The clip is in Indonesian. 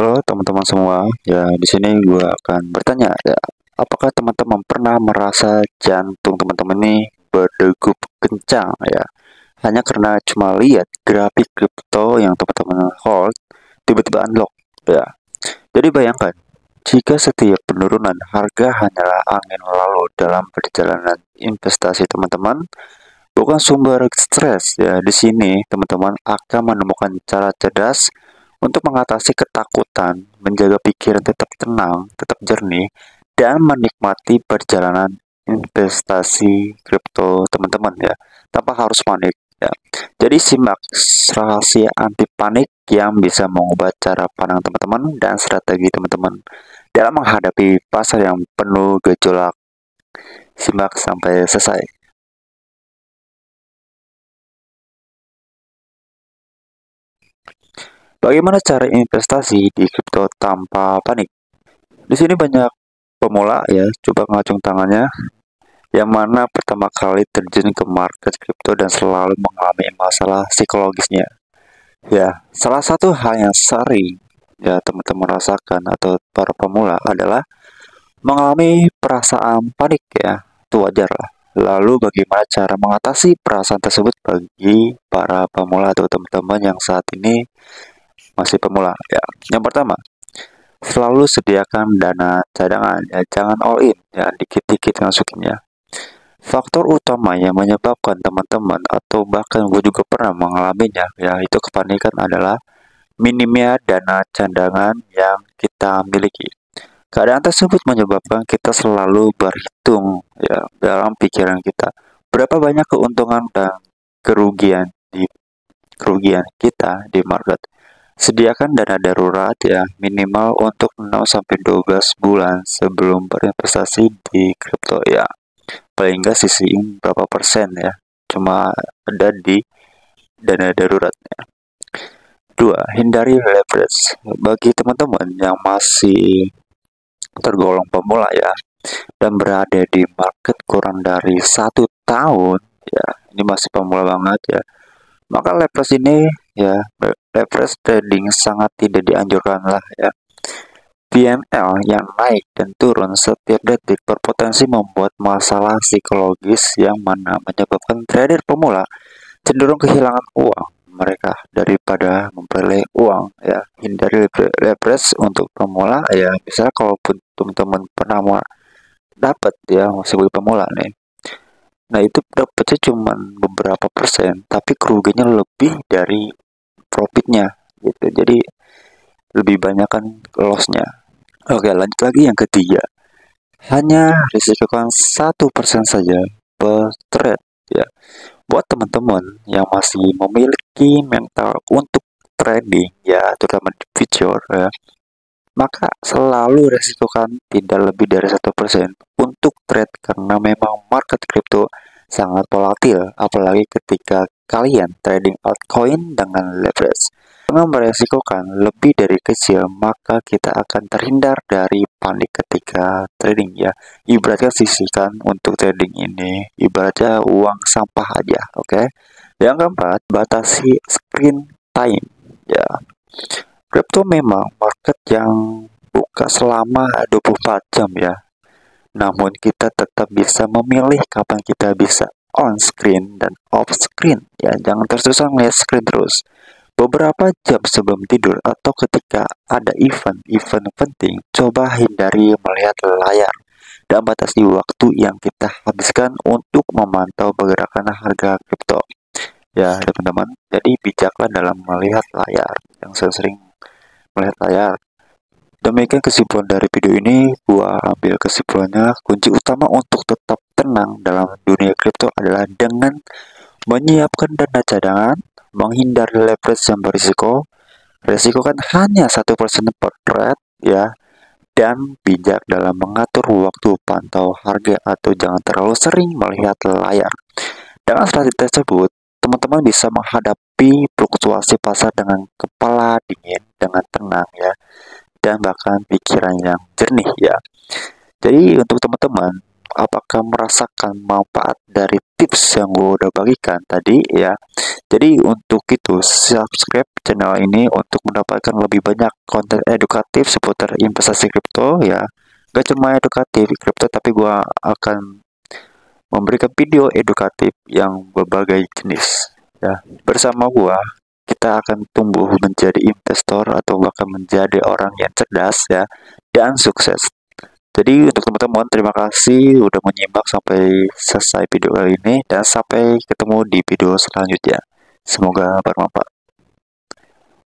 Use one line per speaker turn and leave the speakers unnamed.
Halo teman-teman semua, ya di sini gue akan bertanya ya, apakah teman-teman pernah merasa jantung teman-teman ini berdegup kencang ya, hanya karena cuma lihat grafik kripto yang teman-teman hold tiba-tiba unlock ya. Jadi bayangkan, jika setiap penurunan harga hanyalah angin lalu dalam perjalanan investasi teman-teman, bukan sumber stres ya. Di sini teman-teman akan menemukan cara cerdas untuk mengatasi ketakutan, menjaga pikiran tetap tenang, tetap jernih, dan menikmati perjalanan investasi kripto teman-teman ya, tanpa harus panik ya. Jadi simak rahasia anti panik yang bisa mengubah cara pandang teman-teman dan strategi teman-teman dalam menghadapi pasar yang penuh gejolak. Simak sampai selesai. Bagaimana cara investasi di kripto tanpa panik? Di sini banyak pemula ya, coba ngacung tangannya, yang mana pertama kali terjun ke market kripto dan selalu mengalami masalah psikologisnya. Ya, salah satu hal yang sering ya teman-teman rasakan atau para pemula adalah mengalami perasaan panik ya, itu wajar lah. Lalu bagaimana cara mengatasi perasaan tersebut bagi para pemula atau teman-teman yang saat ini masih pemula ya? Yang pertama, selalu sediakan dana cadangan ya, jangan all in ya, dikit-dikit masukinnya. Faktor utama yang menyebabkan teman-teman atau bahkan gue juga pernah mengalaminya ya, itu kepanikan adalah minimnya dana cadangan yang kita miliki. Keadaan tersebut menyebabkan kita selalu berhitung ya dalam pikiran kita berapa banyak keuntungan dan kerugian kita di market. Sediakan dana darurat ya, minimal untuk 6 sampai 12 bulan sebelum berinvestasi di kripto ya. Paling nggak sisihin berapa persen ya. Cuma ada di dana darurat ya. 2. Hindari leverage. Bagi teman-teman yang masih tergolong pemula ya dan berada di market kurang dari 1 tahun ya, ini masih pemula banget ya, maka leverage ini ya, leverage trading sangat tidak dianjurkan lah ya. PNL yang naik dan turun setiap detik berpotensi membuat masalah psikologis yang mana menyebabkan trader pemula cenderung kehilangan uang mereka daripada memperoleh uang ya. Hindari leverage untuk pemula ya. Misalnya kalaupun teman-teman pernah dapat ya, masih pemula nih, nah itu dapatnya cuma beberapa persen tapi kerugiannya lebih dari profitnya gitu, jadi lebih banyak kan lossnya. Oke, lanjut lagi yang ketiga, hanya risikokan 1% saja per trade ya. Buat teman-teman yang masih memiliki mental untuk trading ya, terutama di future ya, maka selalu resikokan tidak lebih dari 1% untuk trade karena memang market crypto sangat volatil, apalagi ketika kalian trading altcoin dengan leverage. Dengan meresikokan lebih dari kecil, maka kita akan terhindar dari panik ketika trading ya. Ibaratnya sisihkan untuk trading ini, ibaratnya uang sampah aja, oke? Yang keempat, batasi screen time ya. Crypto memang market yang buka selama 24 jam ya. Namun kita tetap bisa memilih kapan kita bisa on screen dan off screen ya. Jangan terus-terusan ngeliat screen terus. Beberapa jam sebelum tidur atau ketika ada event penting, coba hindari melihat layar dan batasi waktu yang kita habiskan untuk memantau pergerakan harga kripto. Ya, teman-teman, jadi bijaklah dalam melihat layar. Yang saya sering melihat layar. Demikian kesimpulan dari video ini, gua ambil kesimpulannya, kunci utama untuk tetap tenang dalam dunia kripto adalah dengan menyiapkan dana cadangan, menghindari leverage yang berisiko, resiko kan hanya 1% per trade ya, dan bijak dalam mengatur waktu pantau harga atau jangan terlalu sering melihat layar. Dengan strategi tersebut, teman-teman bisa menghadapi fluktuasi pasar dengan kepala dingin, dengan tenang ya, dan bahkan pikiran yang jernih ya. Jadi untuk teman-teman, apakah merasakan manfaat dari tips yang gue udah bagikan tadi ya? Jadi untuk itu subscribe channel ini untuk mendapatkan lebih banyak konten edukatif seputar investasi kripto ya. Gak cuma edukatif kripto, tapi gua akan memberikan video edukatif yang berbagai jenis ya. Bersama gua kita akan tumbuh menjadi investor atau bahkan menjadi orang yang cerdas ya dan sukses. Jadi untuk teman-teman, terima kasih udah menyimak sampai selesai video kali ini dan sampai ketemu di video selanjutnya. Semoga bermanfaat.